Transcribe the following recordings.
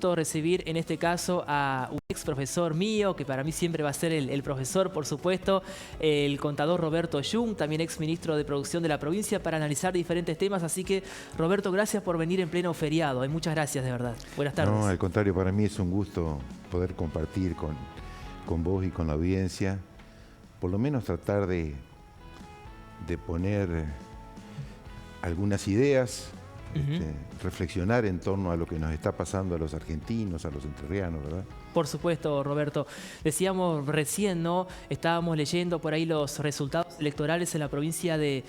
gusto recibir en este caso a un ex profesor mío, que para mí siempre va a ser el profesor, por supuesto, el contador Roberto Jung, también ex ministro de Producción de la provincia, para analizar diferentes temas. Así que, Roberto, gracias por venir en pleno feriado. Muchas gracias, de verdad. Buenas tardes. No, al contrario, para mí es un gusto poder compartir con vos y con la audiencia, por lo menos tratar de poner algunas ideas, reflexionar en torno a lo que nos está pasando a los argentinos, a los entrerrianos, ¿verdad? Por supuesto, Roberto. Decíamos recién, ¿no? Estábamos leyendo por ahí los resultados electorales en la provincia de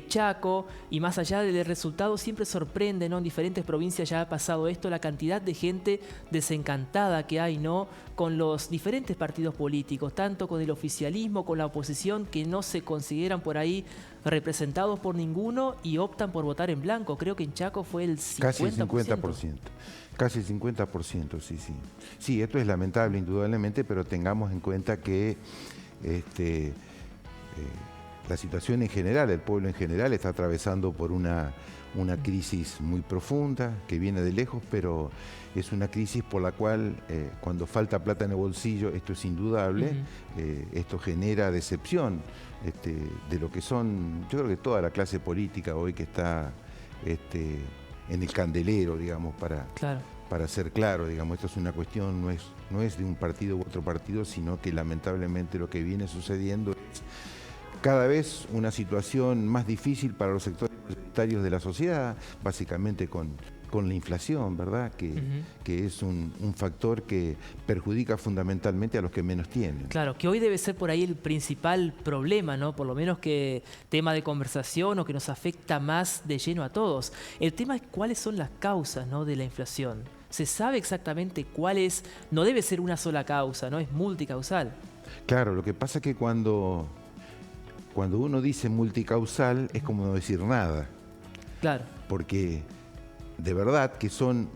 Chaco, y más allá del resultado siempre sorprende, ¿no? En diferentes provincias ya ha pasado esto, la cantidad de gente desencantada que hay, ¿no? Con los diferentes partidos políticos, tanto con el oficialismo, con la oposición, que no se consideran por ahí representados por ninguno y optan por votar en blanco. Creo que en Chaco fue el 50%. Casi el 50%. Casi el 50%, sí. Sí, esto es lamentable, indudablemente, pero tengamos en cuenta que la situación en general, el pueblo en general, está atravesando por una crisis muy profunda, que viene de lejos, pero es una crisis por la cual, cuando falta plata en el bolsillo, esto es indudable, esto genera decepción de lo que son, yo creo que toda la clase política hoy que está en el candelero, digamos, para ser claro, digamos, esto es una cuestión, no es de un partido u otro partido, sino que lamentablemente lo que viene sucediendo es cada vez una situación más difícil para los sectores mayoritarios de la sociedad, básicamente con la inflación, ¿verdad? Que es un factor que perjudica fundamentalmente a los que menos tienen. Claro, que hoy debe ser por ahí el principal problema, ¿no? Por lo menos que tema de conversación o que nos afecta más de lleno a todos. El tema es cuáles son las causas, ¿no? De la inflación. ¿Se sabe exactamente cuál es? No debe ser una sola causa, ¿no? Es multicausal. Claro, lo que pasa es que cuando uno dice multicausal es como no decir nada. Claro. Porque de verdad que son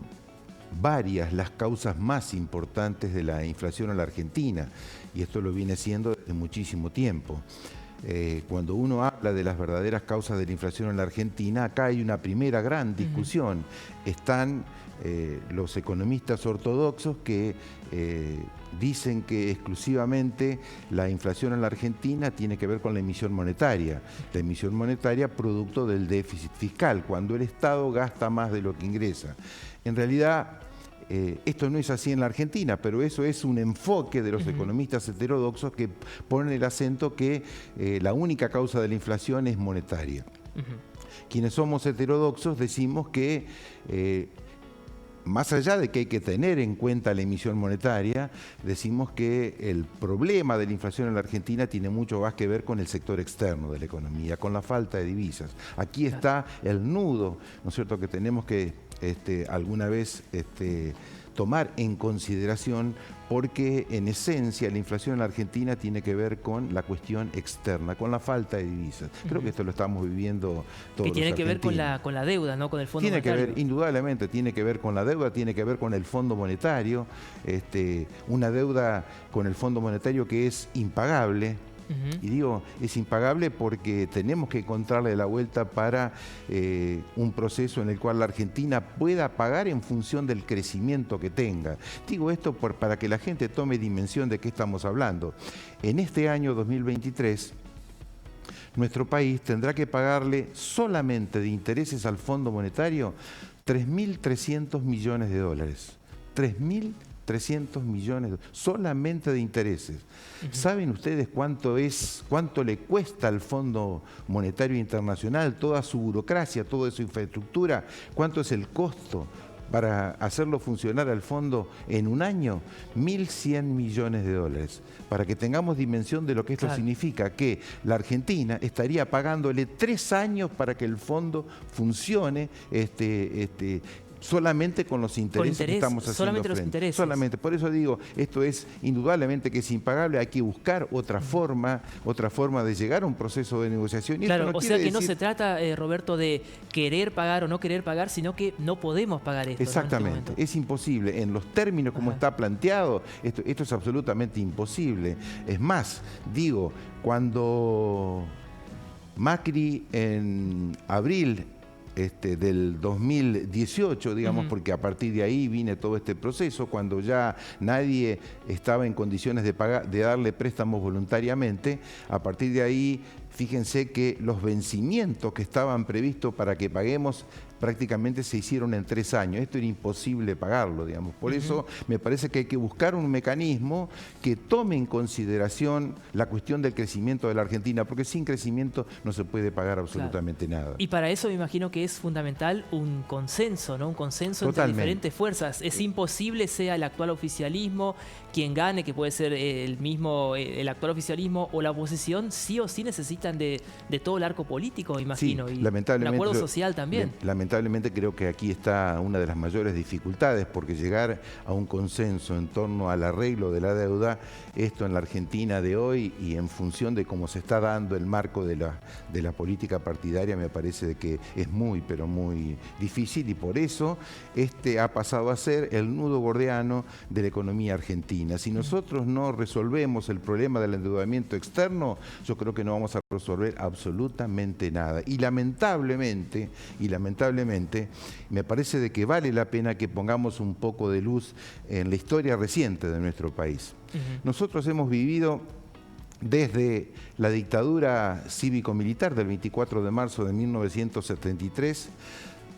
varias las causas más importantes de la inflación en la Argentina, y esto lo viene siendo desde muchísimo tiempo. Cuando uno habla de las verdaderas causas de la inflación en la Argentina, acá hay una primera gran discusión. Están los economistas ortodoxos que dicen que exclusivamente la inflación en la Argentina tiene que ver con la emisión monetaria. La emisión monetaria producto del déficit fiscal, cuando el Estado gasta más de lo que ingresa. En realidad, esto no es así en la Argentina, pero eso es un enfoque de los economistas heterodoxos que ponen el acento que la única causa de la inflación es monetaria. Quienes somos heterodoxos decimos que más allá de que hay que tener en cuenta la emisión monetaria, decimos que el problema de la inflación en la Argentina tiene mucho más que ver con el sector externo de la economía, con la falta de divisas. Aquí está el nudo, ¿no es cierto?, que tenemos que alguna vez tomar en consideración, porque en esencia la inflación en la Argentina tiene que ver con la cuestión externa, con la falta de divisas. Creo que esto lo estamos viviendo todos. Que tiene los que ver argentinos. con la deuda, ¿no? Con el Fondo Monetario. Monetario. Que ver, indudablemente, tiene que ver con la deuda, tiene que ver con el Fondo Monetario, una deuda con el Fondo Monetario que es impagable. Y digo, es impagable porque tenemos que encontrarle la vuelta para un proceso en el cual la Argentina pueda pagar en función del crecimiento que tenga. Digo esto para que la gente tome dimensión de qué estamos hablando. En este año 2023, nuestro país tendrá que pagarle solamente de intereses al Fondo Monetario 3.300 millones de dólares. 3.300 millones solamente de intereses. ¿Saben ustedes cuánto le cuesta al Fondo Monetario Internacional, toda su burocracia, toda su infraestructura? ¿Cuánto es el costo para hacerlo funcionar al fondo en un año? 1.100 millones de dólares. Para que tengamos dimensión de lo que esto significa, que la Argentina estaría pagándole 3 años para que el fondo funcione solamente con los intereses que estamos haciendo solamente frente. Los intereses. Solamente. Por eso digo, esto es indudablemente que es impagable, hay que buscar otra forma de llegar a un proceso de negociación. Y claro, esto no o sea que decir... no se trata, Roberto, de querer pagar o no querer pagar, sino que no podemos pagar esto. Exactamente, ¿no? Es imposible. En los términos como está planteado, esto es absolutamente imposible. Es más, digo, cuando Macri en abril del 2018, digamos, porque a partir de ahí viene todo este proceso, cuando ya nadie estaba en condiciones de darle préstamos voluntariamente. A partir de ahí, fíjense que los vencimientos que estaban previstos para que paguemos prácticamente se hicieron en 3 años. Esto era imposible pagarlo, digamos. Por eso me parece que hay que buscar un mecanismo que tome en consideración la cuestión del crecimiento de la Argentina, porque sin crecimiento no se puede pagar absolutamente nada. Y para eso me imagino que es fundamental un consenso, ¿no? Un consenso entre diferentes fuerzas. Es imposible, sea el actual oficialismo quien gane, que puede ser el actual oficialismo o la oposición, sí o sí necesitan de todo el arco político, imagino, sí, y lamentablemente, un acuerdo social también. Lamentablemente creo que aquí está una de las mayores dificultades, porque llegar a un consenso en torno al arreglo de la deuda, esto en la Argentina de hoy y en función de cómo se está dando el marco de la política partidaria, me parece de que es muy, pero muy difícil, y por eso ha pasado a ser el nudo gordiano de la economía argentina. Si nosotros no resolvemos el problema del endeudamiento externo, yo creo que no vamos a resolver absolutamente nada. Y lamentablemente, me parece de que vale la pena que pongamos un poco de luz en la historia reciente de nuestro país. Nosotros hemos vivido desde la dictadura cívico-militar del 24 de marzo de 1973,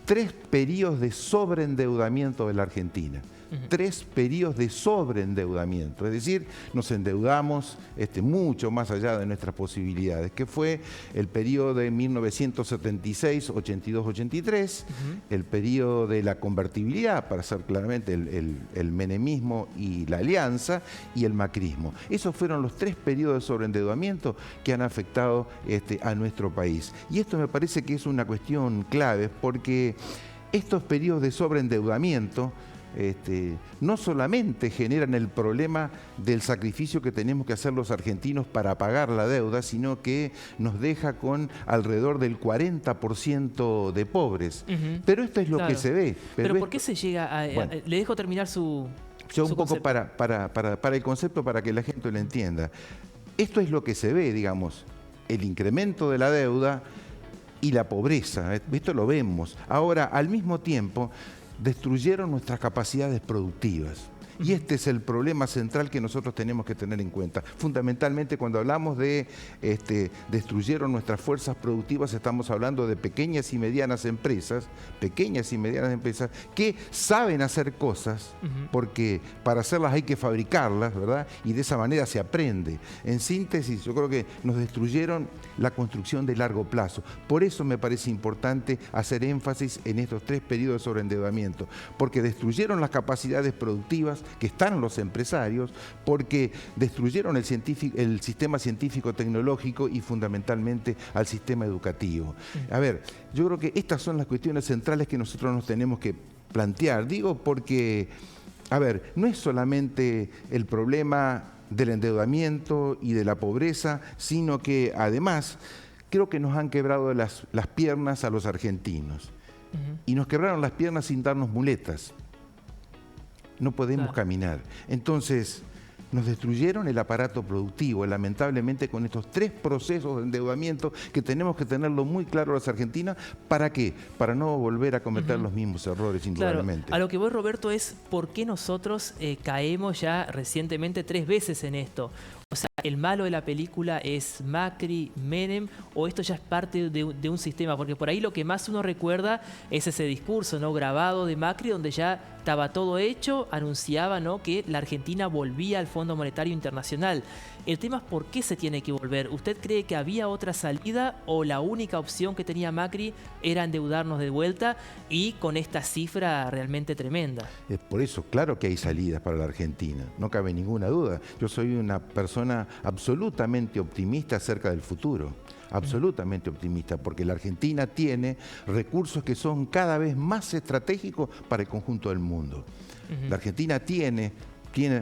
3 periodos de sobreendeudamiento de la Argentina. 3 periodos de sobreendeudamiento, es decir, nos endeudamos mucho más allá de nuestras posibilidades, que fue el periodo de 1976, 82, 83, el periodo de la convertibilidad, para ser claramente el menemismo y la alianza, y el macrismo. Esos fueron los 3 periodos de sobreendeudamiento que han afectado a nuestro país. Y esto me parece que es una cuestión clave, porque estos periodos de sobreendeudamiento no solamente generan el problema del sacrificio que tenemos que hacer los argentinos para pagar la deuda, sino que nos deja con alrededor del 40% de pobres. Pero esto es lo que se ve. Pero ¿por qué se llega a...? Bueno, le dejo terminar su un poco para el concepto, para que la gente lo entienda. Esto es lo que se ve, digamos, el incremento de la deuda y la pobreza. Esto lo vemos. Ahora, al mismo tiempo, destruyeron nuestras capacidades productivas. Y este es el problema central que nosotros tenemos que tener en cuenta. Fundamentalmente, cuando hablamos de destruyeron nuestras fuerzas productivas, estamos hablando de pequeñas y medianas empresas que saben hacer cosas, porque para hacerlas hay que fabricarlas, ¿verdad? Y de esa manera se aprende. En síntesis, yo creo que nos destruyeron la construcción de largo plazo. Por eso me parece importante hacer énfasis en estos 3 periodos de sobreendeudamiento, porque destruyeron las capacidades productivas que están en los empresarios, porque destruyeron el sistema científico-tecnológico y fundamentalmente al sistema educativo. A ver, yo creo que estas son las cuestiones centrales que nosotros nos tenemos que plantear. Digo porque, a ver, no es solamente el problema del endeudamiento y de la pobreza, sino que además creo que nos han quebrado las piernas a los argentinos. Y nos quebraron las piernas sin darnos muletas. No podemos caminar. Entonces, nos destruyeron el aparato productivo, lamentablemente, con estos 3 procesos de endeudamiento que tenemos que tenerlo muy claro los argentinos. ¿Para qué? Para no volver a cometer los mismos errores, indudablemente. Claro. A lo que voy, Roberto, es por qué nosotros caemos ya recientemente 3 veces en esto. O sea, ¿el malo de la película es Macri, Menem, o esto ya es parte de un sistema? Porque por ahí lo que más uno recuerda es ese discurso, ¿no?, grabado de Macri, donde ya estaba todo hecho, anunciaba, ¿no?, que la Argentina volvía al Fondo Monetario Internacional. El tema es por qué se tiene que volver. ¿Usted cree que había otra salida o la única opción que tenía Macri era endeudarnos de vuelta y con esta cifra realmente tremenda? Por eso, claro que hay salidas para la Argentina, no cabe ninguna duda. Yo soy una persona absolutamente optimista acerca del futuro. Absolutamente optimista, porque la Argentina tiene recursos que son cada vez más estratégicos para el conjunto del mundo. La Argentina tiene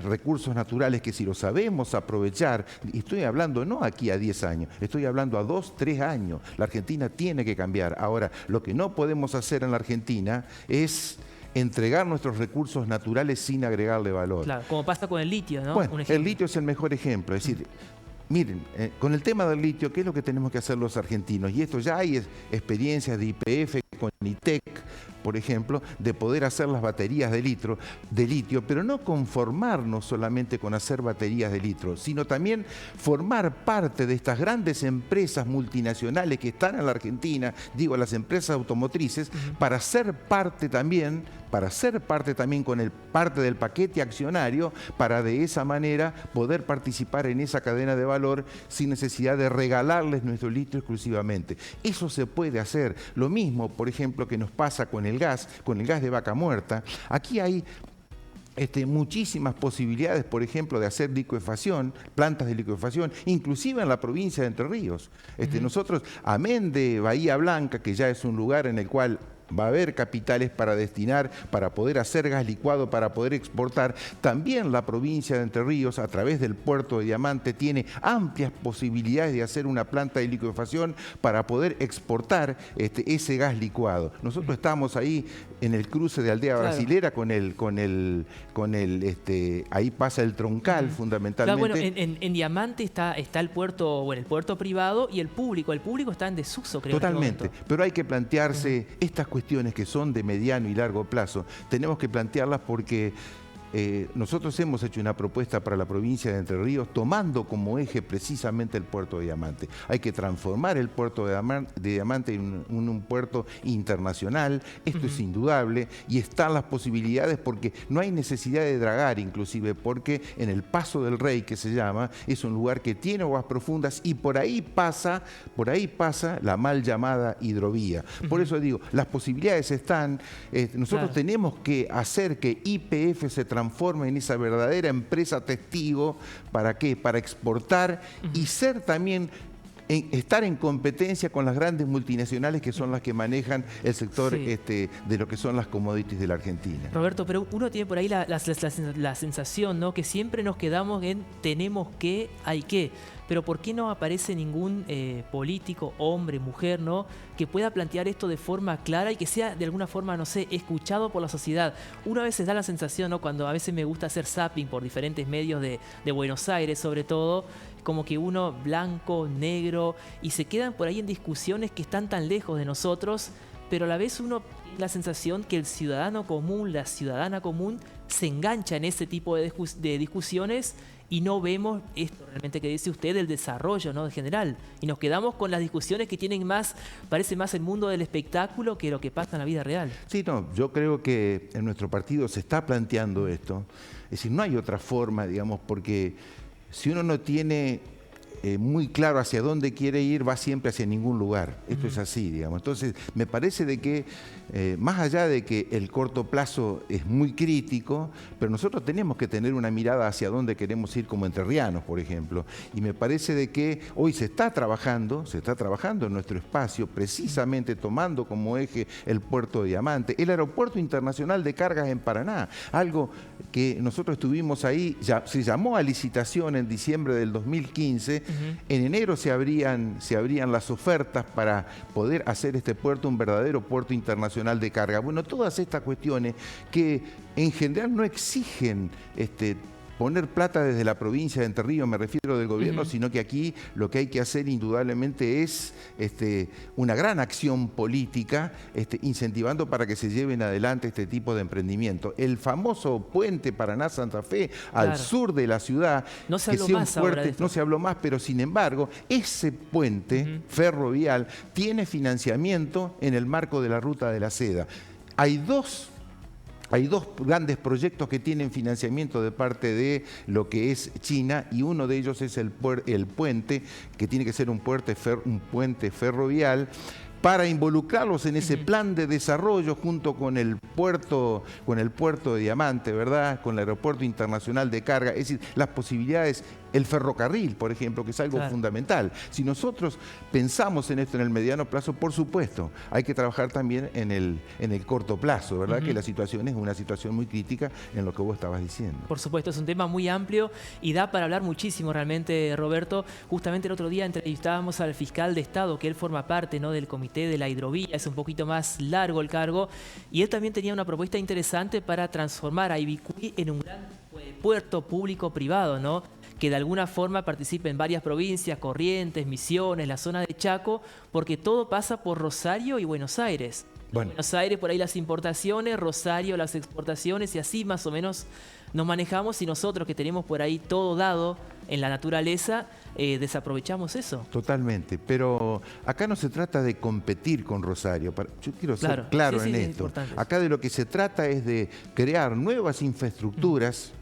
recursos naturales que, si los sabemos aprovechar, y estoy hablando no aquí a 10 años, estoy hablando a 2, 3 años, la Argentina tiene que cambiar. Ahora, lo que no podemos hacer en la Argentina es entregar nuestros recursos naturales sin agregarle valor. Claro, como pasa con el litio, ¿no? Bueno, el litio es el mejor ejemplo, es decir, miren, con el tema del litio, ¿qué es lo que tenemos que hacer los argentinos? Y esto ya hay experiencias de YPF con ITEC, por ejemplo, de poder hacer las baterías de litio, pero no conformarnos solamente con hacer baterías de litio, sino también formar parte de estas grandes empresas multinacionales que están en la Argentina, digo, las empresas automotrices, para ser parte también con parte del paquete accionario, para de esa manera poder participar en esa cadena de valor sin necesidad de regalarles nuestro litio exclusivamente. Eso se puede hacer. Lo mismo, por ejemplo, que nos pasa con el gas de vaca muerta. Aquí hay muchísimas posibilidades, por ejemplo, de hacer licuefacción, plantas de licuefacción, inclusive en la provincia de Entre Ríos. Nosotros, amén de Bahía Blanca, que ya es un lugar en el cual va a haber capitales para destinar, para poder hacer gas licuado, para poder exportar. También la provincia de Entre Ríos, a través del puerto de Diamante, tiene amplias posibilidades de hacer una planta de licuefacción para poder exportar ese gas licuado. Nosotros estamos ahí en el cruce de Aldea Brasilera ahí pasa el troncal fundamentalmente. Claro, bueno, en Diamante está el puerto, el puerto privado y el público. El público está en desuso, creo. Totalmente, pero hay que plantearse estas cuestiones que son de mediano y largo plazo, tenemos que plantearlas porque nosotros hemos hecho una propuesta para la provincia de Entre Ríos tomando como eje precisamente el puerto de Diamante. Hay que transformar el puerto de Diamante en un puerto internacional, esto es indudable, y están las posibilidades porque no hay necesidad de dragar inclusive, porque en el Paso del Rey, que se llama, es un lugar que tiene aguas profundas y por ahí pasa la mal llamada hidrovía. Por eso digo, las posibilidades están, nosotros tenemos que hacer que YPF se transforme en esa verdadera empresa testigo. ¿Para qué? Para exportar y ser también, estar en competencia con las grandes multinacionales que son las que manejan el sector de lo que son las commodities de la Argentina. Roberto, pero uno tiene por ahí la sensación, ¿no?, que siempre nos quedamos en tenemos que, hay que. Pero ¿por qué no aparece ningún político, hombre, mujer, ¿no?, que pueda plantear esto de forma clara y que sea de alguna forma, no sé, escuchado por la sociedad? Uno a veces da la sensación, ¿no?, cuando a veces me gusta hacer zapping por diferentes medios de Buenos Aires, sobre todo, como que uno blanco, negro, y se quedan por ahí en discusiones que están tan lejos de nosotros, pero a la vez uno tiene la sensación que el ciudadano común, la ciudadana común, se engancha en ese tipo de discusiones y no vemos esto realmente que dice usted, el desarrollo, ¿no?, en general. Y nos quedamos con las discusiones que tienen parece más el mundo del espectáculo que lo que pasa en la vida real. Sí, no, yo creo que en nuestro partido se está planteando esto. Es decir, no hay otra forma, digamos, porque si uno no tiene muy claro hacia dónde quiere ir, va siempre hacia ningún lugar. Esto es así, digamos. Entonces, me parece de que, más allá de que el corto plazo es muy crítico, pero nosotros tenemos que tener una mirada hacia dónde queremos ir como entrerrianos, por ejemplo. Y me parece de que hoy se está trabajando en nuestro espacio, precisamente tomando como eje el puerto de Diamante, el aeropuerto internacional de cargas en Paraná, algo que nosotros estuvimos ahí, se llamó a licitación en diciembre del 2015, en enero se abrían las ofertas para poder hacer este puerto un verdadero puerto internacional de carga. Bueno, todas estas cuestiones que en general no exigen poner plata desde la provincia de Entre Ríos, me refiero del gobierno, sino que aquí lo que hay que hacer indudablemente es una gran acción política, incentivando para que se lleven adelante este tipo de emprendimiento. El famoso puente Paraná-Santa Fe, al sur de la ciudad, no se habló más ahora de esto. No se habló más, pero sin embargo, ese puente ferrovial tiene financiamiento en el marco de la Ruta de la Seda. Hay dos grandes proyectos que tienen financiamiento de parte de lo que es China y uno de ellos es el puente, que tiene que ser un puente ferrovial, para involucrarlos en ese plan de desarrollo junto con el puerto de Diamante, ¿verdad?, con el aeropuerto internacional de carga, es decir, las posibilidades, el ferrocarril, por ejemplo, que es algo fundamental. Si nosotros pensamos en esto en el mediano plazo, por supuesto, hay que trabajar también en el corto plazo, ¿verdad?, que la situación es una situación muy crítica en lo que vos estabas diciendo. Por supuesto, es un tema muy amplio y da para hablar muchísimo realmente, Roberto. Justamente el otro día entrevistábamos al fiscal de Estado, que él forma parte, ¿no?, del comité de la hidrovía, es un poquito más largo el cargo, y él también tenía una propuesta interesante para transformar a Ibicuí en un gran puerto público-privado, ¿no?, que de alguna forma participe en varias provincias, Corrientes, Misiones, la zona de Chaco, porque todo pasa por Rosario y Buenos Aires. Bueno. Buenos Aires por ahí las importaciones, Rosario las exportaciones y así más o menos nos manejamos y nosotros que tenemos por ahí todo dado en la naturaleza, desaprovechamos eso. Totalmente, pero acá no se trata de competir con Rosario. Yo quiero ser claro en esto. Acá de lo que se trata es de crear nuevas infraestructuras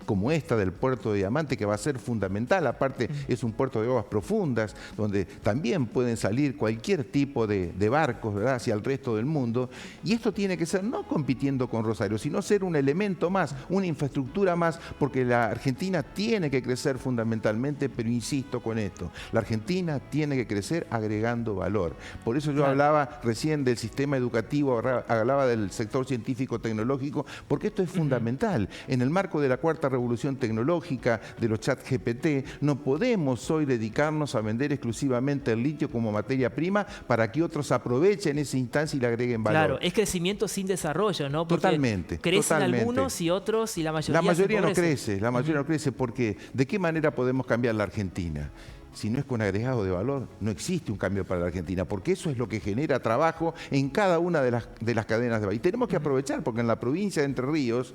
como esta del puerto de Diamante, que va a ser fundamental. Aparte, es un puerto de aguas profundas, donde también pueden salir cualquier tipo de barcos, ¿verdad?, hacia el resto del mundo. Y esto tiene que ser no compitiendo con Rosario, sino ser un elemento más, una infraestructura más, porque la Argentina tiene que crecer fundamentalmente, pero insisto con esto, la Argentina tiene que crecer agregando valor. Por eso yo hablaba recién del sistema educativo, hablaba del sector científico-tecnológico, porque esto es fundamental. En el marco de la cuarta revolución tecnológica, de los chats GPT, no podemos hoy dedicarnos a vender exclusivamente el litio como materia prima para que otros aprovechen esa instancia y le agreguen valor. Claro, es crecimiento sin desarrollo, ¿no? Porque totalmente. Crecen algunos y otros y la mayoría no crece, la mayoría no crece porque ¿de qué manera podemos cambiar la Argentina? Si no es con agregado de valor, no existe un cambio para la Argentina, porque eso es lo que genera trabajo en cada una de las cadenas de valor. Y tenemos que aprovechar, porque en la provincia de Entre Ríos,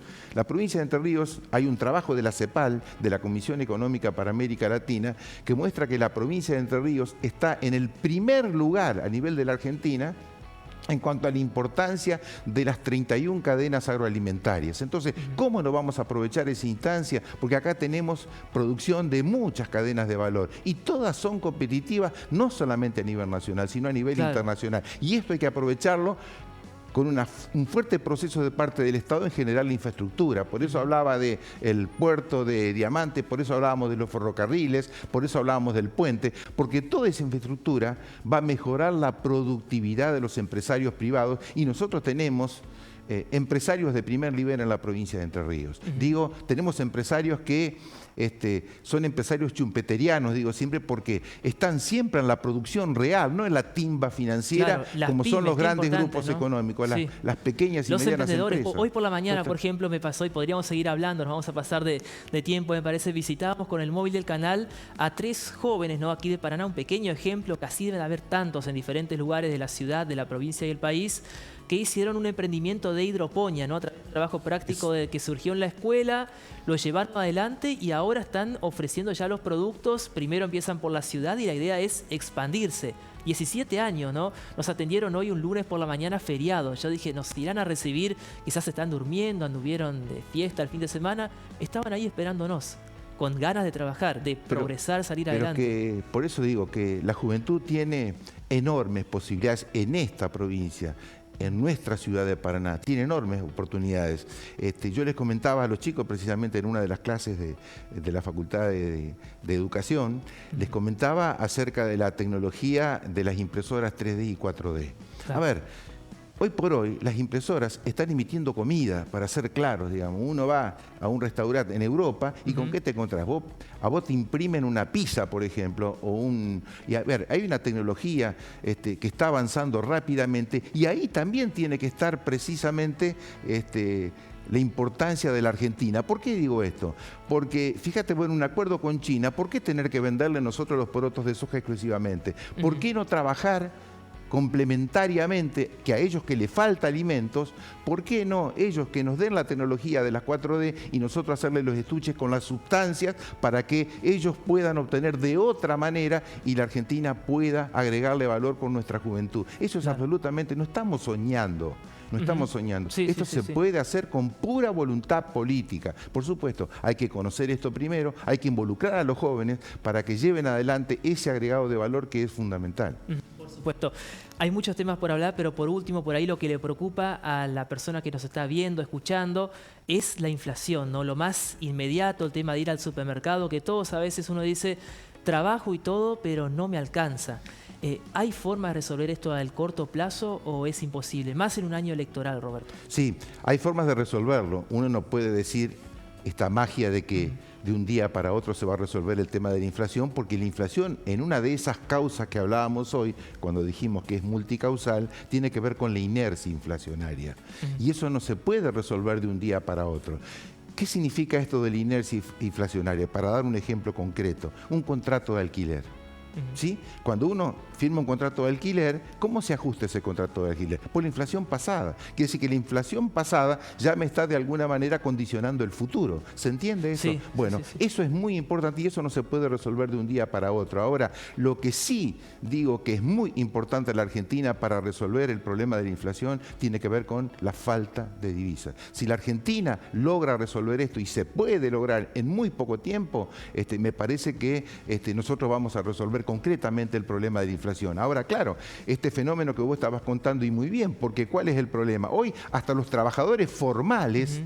hay un trabajo de la CEPAL, de la Comisión Económica para América Latina, que muestra que la provincia de Entre Ríos está en el primer lugar a nivel de la Argentina en cuanto a la importancia de las 31 cadenas agroalimentarias. Entonces, ¿cómo no vamos a aprovechar esa instancia? Porque acá tenemos producción de muchas cadenas de valor y todas son competitivas no solamente a nivel nacional, sino a nivel internacional. Y esto hay que aprovecharlo con un fuerte proceso de parte del Estado en generar la infraestructura. Por eso hablaba del puerto de Diamante, por eso hablábamos de los ferrocarriles, por eso hablábamos del puente, porque toda esa infraestructura va a mejorar la productividad de los empresarios privados y nosotros tenemos empresarios de primer nivel en la provincia de Entre Ríos. Digo, tenemos empresarios que son empresarios chumpeterianos, digo siempre, porque están siempre en la producción real, no en la timba financiera, como son los grandes grupos económicos, las pequeñas y medianas empresas. Hoy por la mañana, por ejemplo, me pasó, y podríamos seguir hablando, nos vamos a pasar de tiempo, me parece, visitábamos con el móvil del canal a 3 jóvenes, ¿no?, aquí de Paraná, un pequeño ejemplo, que así deben haber tantos en diferentes lugares de la ciudad, de la provincia y del país, que hicieron un emprendimiento de hidroponía, ¿no?, a través de un trabajo práctico que surgió en la escuela, lo llevaron adelante y ahora están ofreciendo ya los productos. Primero empiezan por la ciudad y la idea es expandirse. 17 años, ¿no? Nos atendieron hoy un lunes por la mañana feriado. Yo dije, nos irán a recibir, quizás están durmiendo, anduvieron de fiesta el fin de semana. Estaban ahí esperándonos, con ganas de trabajar, de progresar, salir adelante. Por eso digo que la juventud tiene enormes posibilidades en esta provincia, en nuestra ciudad de Paraná, tiene enormes oportunidades. Yo les comentaba a los chicos, precisamente en una de las clases de la Facultad de Educación, les comentaba acerca de la tecnología de las impresoras 3D y 4D. A ver, hoy por hoy las impresoras están emitiendo comida, para ser claros, digamos. Uno va a un restaurante en Europa y ¿con qué te encontrás? A vos te imprimen una pizza, por ejemplo, y a ver, hay una tecnología que está avanzando rápidamente y ahí también tiene que estar precisamente la importancia de la Argentina. ¿Por qué digo esto? Porque, fíjate, bueno, un acuerdo con China, ¿por qué tener que venderle nosotros los porotos de soja exclusivamente? ¿Por qué no trabajar complementariamente, que a ellos que les falta alimentos, ¿por qué no ellos que nos den la tecnología de las 4D y nosotros hacerle los estuches con las sustancias para que ellos puedan obtener de otra manera y la Argentina pueda agregarle valor con nuestra juventud? Eso es absolutamente, no estamos soñando. No estamos soñando. Esto se puede hacer con pura voluntad política. Por supuesto, hay que conocer esto primero, hay que involucrar a los jóvenes para que lleven adelante ese agregado de valor que es fundamental. Por supuesto. Hay muchos temas por hablar, pero por último, por ahí lo que le preocupa a la persona que nos está viendo, escuchando, es la inflación, ¿no? Lo más inmediato, el tema de ir al supermercado, que todos a veces uno dice, trabajo y todo, pero no me alcanza. ¿Hay forma de resolver esto al corto plazo o es imposible? Más en un año electoral, Roberto. Sí, hay formas de resolverlo. Uno no puede decir esta magia de que de un día para otro se va a resolver el tema de la inflación, porque la inflación, en una de esas causas que hablábamos hoy, cuando dijimos que es multicausal, tiene que ver con la inercia inflacionaria. Y eso no se puede resolver de un día para otro. ¿Qué significa esto de la inercia inflacionaria? Para dar un ejemplo concreto, un contrato de alquiler. ¿sí? Cuando uno firma un contrato de alquiler, ¿cómo se ajusta ese contrato de alquiler? Por la inflación pasada. Quiere decir que la inflación pasada ya me está de alguna manera condicionando el futuro. ¿Se entiende eso? Sí, bueno, sí, sí. eso es muy importante y eso no se puede resolver de un día para otro. Ahora, lo que sí digo que es muy importante en la Argentina para resolver el problema de la inflación tiene que ver con la falta de divisas. Si la Argentina logra resolver esto y se puede lograr en muy poco tiempo, me parece que nosotros vamos a resolver concretamente el problema de la inflación. Ahora, claro, este fenómeno que vos estabas contando y muy bien, porque ¿cuál es el problema? Hoy hasta los trabajadores formales,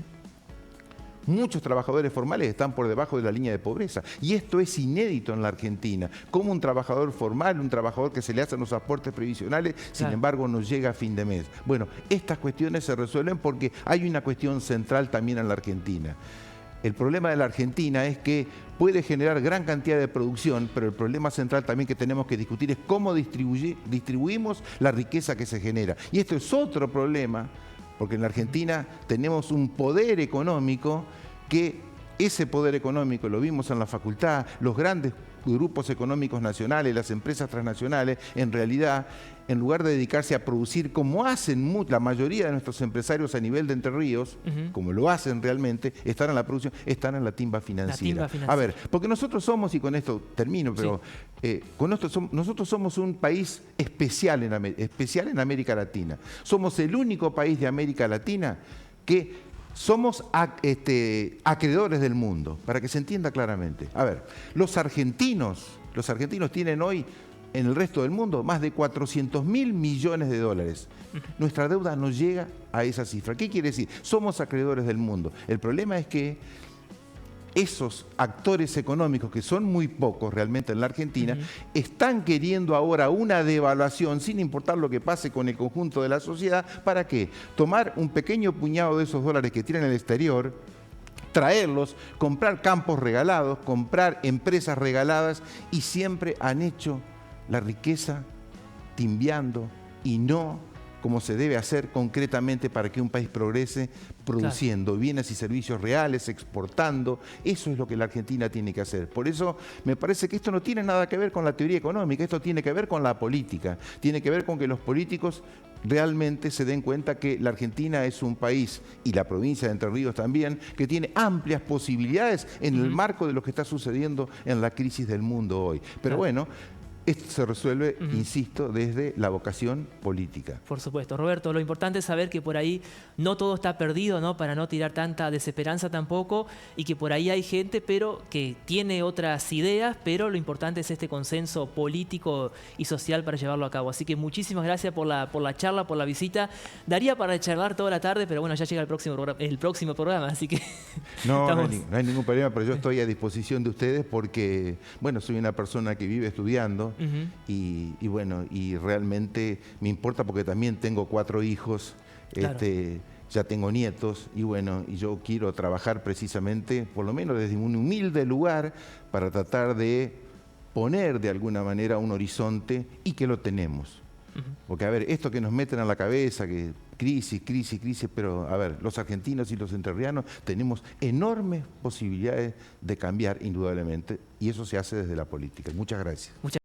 muchos trabajadores formales están por debajo de la línea de pobreza. Y esto es inédito en la Argentina. Como un trabajador formal, un trabajador que se le hacen los aportes previsionales, sin embargo no llega a fin de mes. Bueno, estas cuestiones se resuelven porque hay una cuestión central también en la Argentina. El problema de la Argentina es que puede generar gran cantidad de producción, pero el problema central también que tenemos que discutir es cómo distribuimos la riqueza que se genera. Y esto es otro problema, porque en la Argentina tenemos un poder económico que ese poder económico, lo vimos en la facultad, los grandes grupos económicos nacionales, las empresas transnacionales, en realidad, en lugar de dedicarse a producir como hacen la mayoría de nuestros empresarios a nivel de Entre Ríos, como lo hacen realmente, están en la producción, están en la timba financiera. A ver, porque nosotros somos, y con esto termino, pero nosotros somos un país especial en América Latina. Somos el único país de América Latina que somos acreedores del mundo, para que se entienda claramente. A ver, los argentinos tienen hoy en el resto del mundo más de 400.000 millones de dólares. Nuestra deuda no llega a esa cifra. ¿Qué quiere decir? Somos acreedores del mundo. El problema es que esos actores económicos, que son muy pocos realmente en la Argentina, están queriendo ahora una devaluación, sin importar lo que pase con el conjunto de la sociedad. ¿Para qué? Tomar un pequeño puñado de esos dólares que tienen en el exterior, traerlos, comprar campos regalados, comprar empresas regaladas, y siempre han hecho la riqueza timbiando y no como se debe hacer concretamente para que un país progrese, produciendo bienes y servicios reales, exportando. Eso es lo que la Argentina tiene que hacer. Por eso me parece que esto no tiene nada que ver con la teoría económica, esto tiene que ver con la política, tiene que ver con que los políticos realmente se den cuenta que la Argentina es un país, y la provincia de Entre Ríos también, que tiene amplias posibilidades en el marco de lo que está sucediendo en la crisis del mundo hoy. Pero bueno, esto se resuelve, insisto, desde la vocación política. Por supuesto. Roberto, lo importante es saber que por ahí no todo está perdido, ¿no? Para no tirar tanta desesperanza tampoco, y que por ahí hay gente pero que tiene otras ideas, pero lo importante es este consenso político y social para llevarlo a cabo. Así que muchísimas gracias por la charla, por la visita. Daría para charlar toda la tarde, pero bueno, ya llega el próximo programa, así que... No hay ningún problema, pero yo estoy a disposición de ustedes porque, bueno, soy una persona que vive estudiando. Y bueno, y realmente me importa porque también tengo 4 hijos, claro. Ya tengo nietos, y bueno, y yo quiero trabajar precisamente, por lo menos desde un humilde lugar, para tratar de poner de alguna manera un horizonte, y que lo tenemos. Porque, a ver, esto que nos meten a la cabeza, que crisis, pero, a ver, los argentinos y los entrerrianos tenemos enormes posibilidades de cambiar indudablemente, y eso se hace desde la política. Muchas gracias.